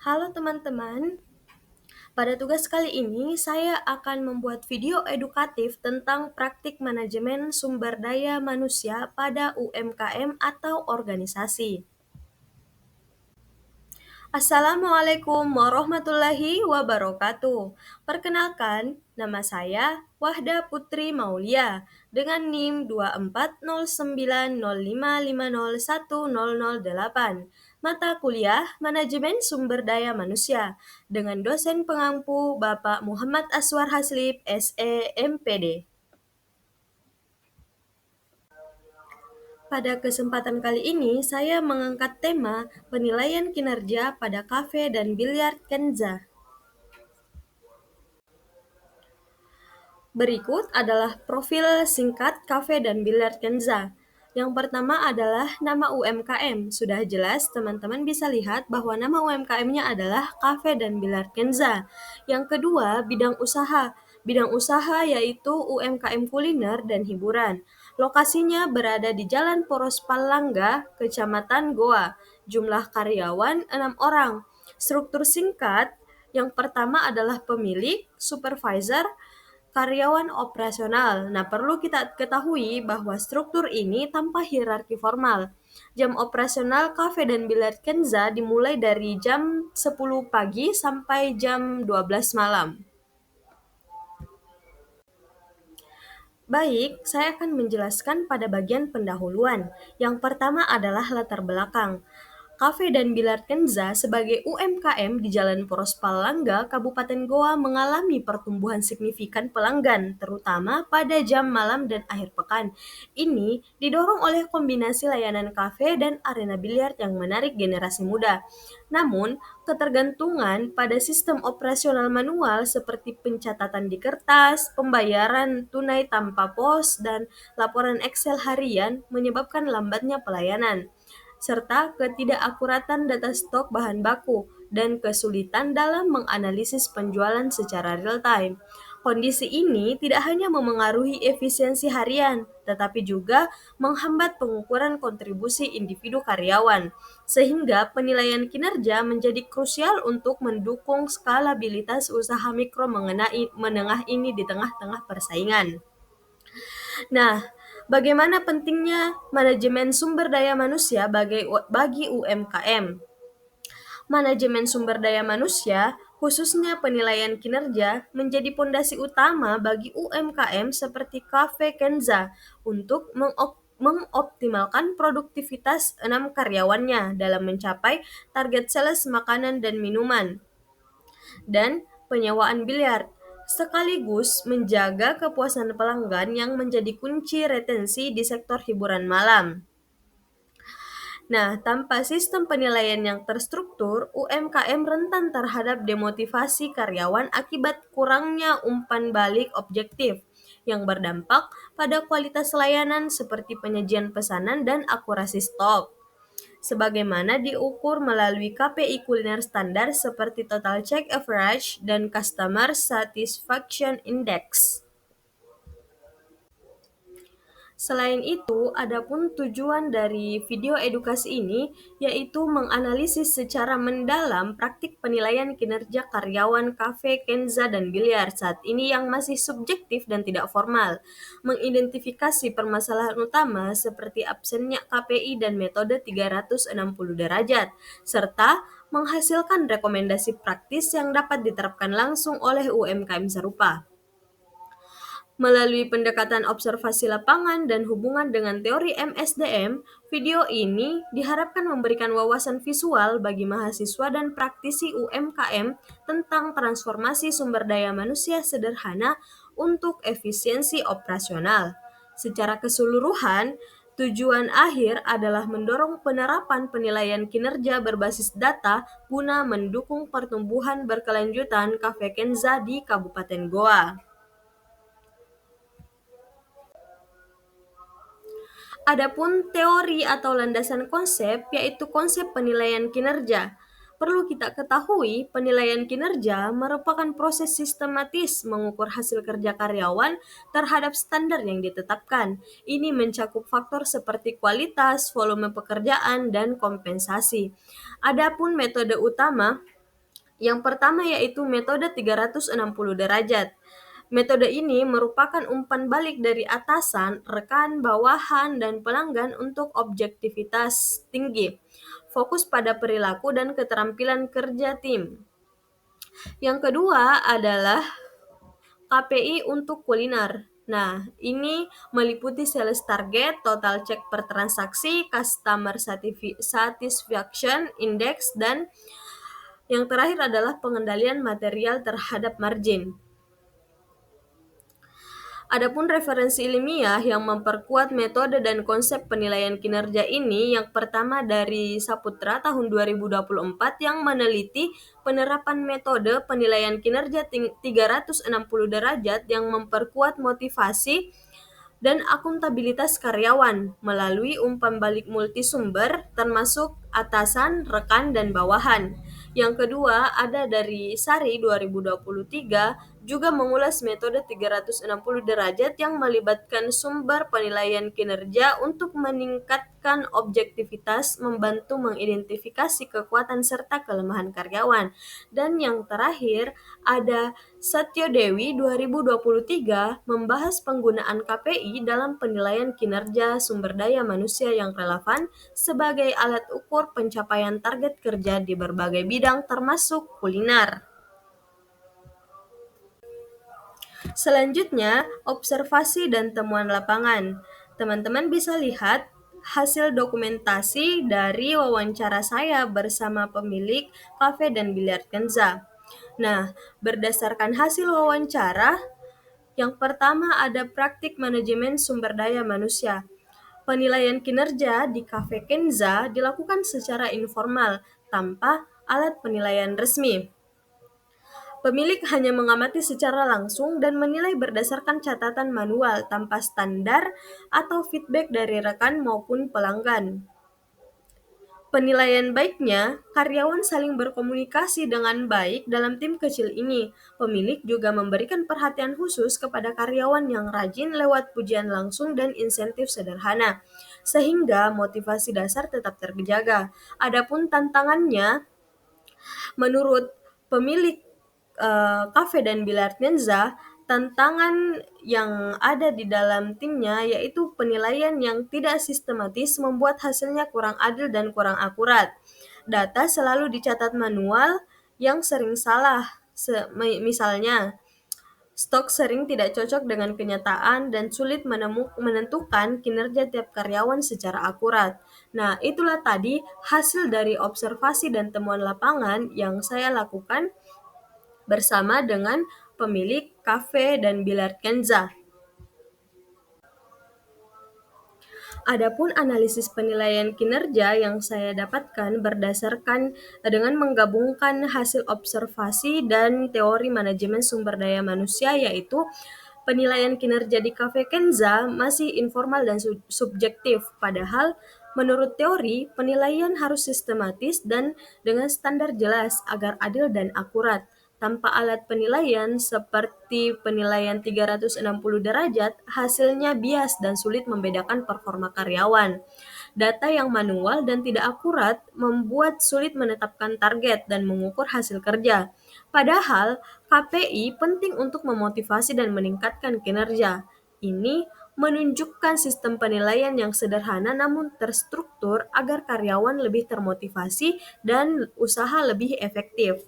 Halo teman-teman, pada tugas kali ini saya akan membuat video edukatif tentang praktik manajemen sumber daya manusia pada UMKM atau organisasi. Assalamualaikum warahmatullahi wabarakatuh. Perkenalkan, nama saya Wahda Putri Maulia dengan NIM 240905501008. Mata kuliah Manajemen Sumber Daya Manusia dengan dosen pengampu Bapak Muhammad Aswar Haslib, SE, MPD. Pada kesempatan kali ini, saya mengangkat tema penilaian kinerja pada kafe dan biliar Kenza. Berikut adalah profil singkat kafe dan biliar Kenza. Yang pertama adalah nama UMKM. Sudah jelas teman-teman bisa lihat bahwa nama UMKM-nya adalah Kafe dan Biliar Kenza. Yang kedua, bidang usaha. Bidang usaha yaitu UMKM kuliner dan hiburan. Lokasinya berada di Jalan Poros Palangga, Kecamatan Goa. Jumlah karyawan 6 orang. Struktur singkat yang pertama adalah pemilik, supervisor, karyawan operasional. Nah, perlu kita ketahui bahwa struktur ini tanpa hierarki formal. Jam operasional kafe dan biliar Kenza dimulai dari jam 10 pagi sampai jam 12 malam. Baik, saya akan menjelaskan pada bagian pendahuluan. Yang pertama adalah latar belakang. Kafe dan Biliar Kenza sebagai UMKM di Jalan Poros Palangga, Kabupaten Goa mengalami pertumbuhan signifikan pelanggan, terutama pada jam malam dan akhir pekan. Ini didorong oleh kombinasi layanan kafe dan arena biliar yang menarik generasi muda. Namun, ketergantungan pada sistem operasional manual seperti pencatatan di kertas, pembayaran tunai tanpa pos, dan laporan Excel harian menyebabkan lambatnya pelayanan serta ketidakakuratan data stok bahan baku dan kesulitan dalam menganalisis penjualan secara real time. Kondisi ini tidak hanya memengaruhi efisiensi harian, tetapi juga menghambat pengukuran kontribusi individu karyawan, sehingga penilaian kinerja menjadi krusial untuk mendukung skalabilitas usaha mikro menengah ini di tengah-tengah persaingan. Nah, bagaimana pentingnya manajemen sumber daya manusia bagi UMKM? Manajemen sumber daya manusia, khususnya penilaian kinerja, menjadi pondasi utama bagi UMKM seperti Cafe Kenza untuk mengoptimalkan produktivitas 6 karyawannya dalam mencapai target sales makanan dan minuman dan penyewaan biliar, sekaligus menjaga kepuasan pelanggan yang menjadi kunci retensi di sektor hiburan malam. Nah, tanpa sistem penilaian yang terstruktur, UMKM rentan terhadap demotivasi karyawan akibat kurangnya umpan balik objektif yang berdampak pada kualitas layanan seperti penyajian pesanan dan akurasi stok sebagaimana diukur melalui KPI kuliner standar seperti Total Check Average dan Customer Satisfaction Index. Selain itu, adapun tujuan dari video edukasi ini yaitu menganalisis secara mendalam praktik penilaian kinerja karyawan kafe, Kenza, dan biliar saat ini yang masih subjektif dan tidak formal, mengidentifikasi permasalahan utama seperti absennya KPI dan metode 360 derajat, serta menghasilkan rekomendasi praktis yang dapat diterapkan langsung oleh UMKM serupa. Melalui pendekatan observasi lapangan dan hubungan dengan teori MSDM, video ini diharapkan memberikan wawasan visual bagi mahasiswa dan praktisi UMKM tentang transformasi sumber daya manusia sederhana untuk efisiensi operasional. Secara keseluruhan, tujuan akhir adalah mendorong penerapan penilaian kinerja berbasis data guna mendukung pertumbuhan berkelanjutan Cafe Kenza di Kabupaten Goa. Adapun teori atau landasan konsep yaitu konsep penilaian kinerja. Perlu kita ketahui, penilaian kinerja merupakan proses sistematis mengukur hasil kerja karyawan terhadap standar yang ditetapkan. Ini mencakup faktor seperti kualitas, volume pekerjaan, dan kompensasi. Adapun metode utama Yang pertama yaitu metode 360 derajat. Metode ini merupakan umpan balik dari atasan, rekan, bawahan, dan pelanggan untuk objektivitas tinggi, fokus pada perilaku dan keterampilan kerja tim. Yang kedua adalah KPI untuk kuliner. Nah, ini meliputi sales target, total check per transaksi, customer satisfaction index, dan yang terakhir adalah pengendalian material terhadap margin. Adapun referensi ilmiah yang memperkuat metode dan konsep penilaian kinerja ini, yang pertama dari Saputra tahun 2024 yang meneliti penerapan metode penilaian kinerja 360 derajat yang memperkuat motivasi dan akuntabilitas karyawan melalui umpan balik multisumber termasuk atasan, rekan, dan bawahan. Yang kedua ada dari Sari 2023 juga mengulas metode 360 derajat yang melibatkan sumber penilaian kinerja untuk meningkatkan objektivitas, membantu mengidentifikasi kekuatan serta kelemahan karyawan. Dan yang terakhir ada Satyo Dewi 2023 membahas penggunaan KPI dalam penilaian kinerja sumber daya manusia yang relevan sebagai alat ukur pencapaian target kerja di berbagai bidang termasuk kuliner. Selanjutnya, observasi dan temuan lapangan. Teman-teman bisa lihat hasil dokumentasi dari wawancara saya bersama pemilik kafe dan biliar Kenza. Nah, berdasarkan hasil wawancara, yang pertama ada praktik manajemen sumber daya manusia. Penilaian kinerja di Cafe Kenza dilakukan secara informal, tanpa alat penilaian resmi. Pemilik hanya mengamati secara langsung dan menilai berdasarkan catatan manual tanpa standar atau feedback dari rekan maupun pelanggan. Penilaian baiknya, karyawan saling berkomunikasi dengan baik dalam tim kecil ini. Pemilik juga memberikan perhatian khusus kepada karyawan yang rajin lewat pujian langsung dan insentif sederhana, sehingga motivasi dasar tetap terjaga. Adapun tantangannya, menurut pemilik kafe dan biliar Kenza, tantangan yang ada di dalam timnya yaitu penilaian yang tidak sistematis membuat hasilnya kurang adil dan kurang akurat. Data selalu dicatat manual yang sering salah. Misalnya, stok sering tidak cocok dengan kenyataan dan sulit menentukan kinerja tiap karyawan secara akurat. Nah, itulah tadi hasil dari observasi dan temuan lapangan yang saya lakukan bersama dengan pemilik kafe dan biliar Kenza. Adapun analisis penilaian kinerja yang saya dapatkan berdasarkan dengan menggabungkan hasil observasi dan teori manajemen sumber daya manusia, yaitu penilaian kinerja di Cafe Kenza masih informal dan subjektif, padahal menurut teori penilaian harus sistematis dan dengan standar jelas agar adil dan akurat. Tanpa alat penilaian seperti penilaian 360 derajat, hasilnya bias dan sulit membedakan performa karyawan. Data yang manual dan tidak akurat membuat sulit menetapkan target dan mengukur hasil kerja. Padahal, KPI penting untuk memotivasi dan meningkatkan kinerja. Ini menunjukkan sistem penilaian yang sederhana namun terstruktur agar karyawan lebih termotivasi dan usaha lebih efektif.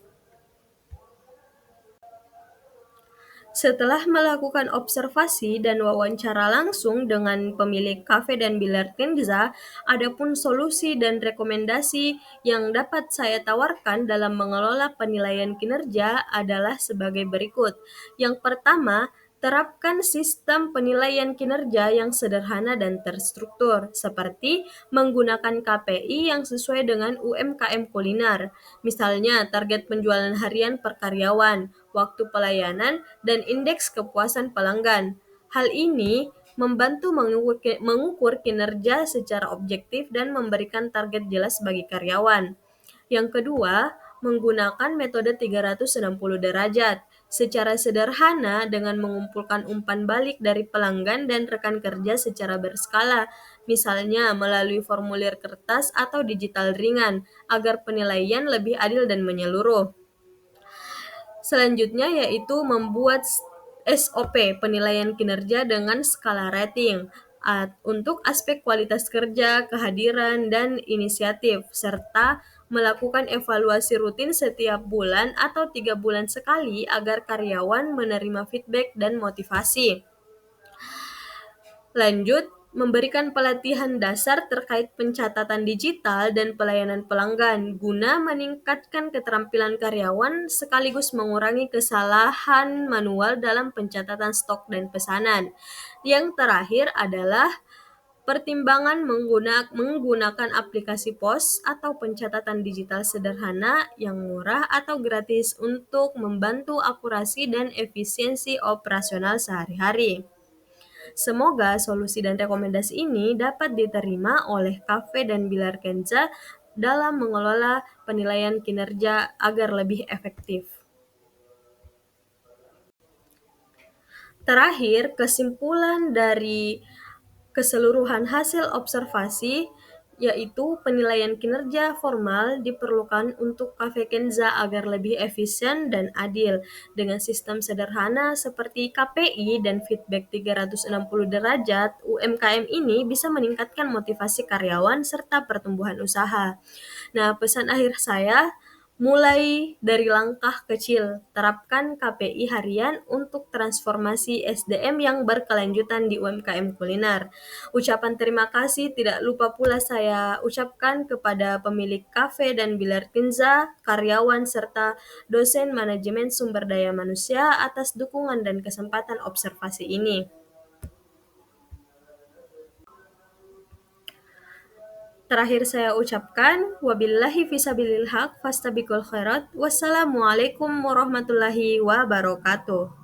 Setelah melakukan observasi dan wawancara langsung dengan pemilik kafe dan biliar Kenza, adapun solusi dan rekomendasi yang dapat saya tawarkan dalam mengelola penilaian kinerja adalah sebagai berikut. Yang pertama, terapkan sistem penilaian kinerja yang sederhana dan terstruktur, seperti menggunakan KPI yang sesuai dengan UMKM kuliner, misalnya target penjualan harian per karyawan, waktu pelayanan, dan indeks kepuasan pelanggan. Hal ini membantu mengukur kinerja secara objektif dan memberikan target jelas bagi karyawan. Yang kedua, menggunakan metode 360 derajat. Secara sederhana dengan mengumpulkan umpan balik dari pelanggan dan rekan kerja secara berskala, misalnya melalui formulir kertas atau digital ringan, agar penilaian lebih adil dan menyeluruh. Selanjutnya yaitu membuat SOP penilaian kinerja dengan skala rating untuk aspek kualitas kerja, kehadiran, dan inisiatif, serta melakukan evaluasi rutin setiap bulan atau 3 bulan sekali agar karyawan menerima feedback dan motivasi. Lanjut, memberikan pelatihan dasar terkait pencatatan digital dan pelayanan pelanggan guna meningkatkan keterampilan karyawan sekaligus mengurangi kesalahan manual dalam pencatatan stok dan pesanan. Yang terakhir adalah pertimbangan menggunakan aplikasi POS atau pencatatan digital sederhana yang murah atau gratis untuk membantu akurasi dan efisiensi operasional sehari-hari. Semoga solusi dan rekomendasi ini dapat diterima oleh Cafe dan Bilar Kenza dalam mengelola penilaian kinerja agar lebih efektif. Terakhir, kesimpulan dari keseluruhan hasil observasi yaitu penilaian kinerja formal diperlukan untuk Cafe Kenza agar lebih efisien dan adil. Dengan sistem sederhana seperti KPI dan feedback 360 derajat, UMKM ini bisa meningkatkan motivasi karyawan serta pertumbuhan usaha. Nah, pesan akhir saya, mulai dari langkah kecil, terapkan KPI harian untuk transformasi SDM yang berkelanjutan di UMKM kuliner. Ucapan terima kasih tidak lupa pula saya ucapkan kepada pemilik kafe dan Bilar Kinza, karyawan, serta dosen manajemen sumber daya manusia atas dukungan dan kesempatan observasi ini. Terakhir saya ucapkan, wabillahi fisabilil haq, fastabiqul khairat, wassalamualaikum warahmatullahi wabarakatuh.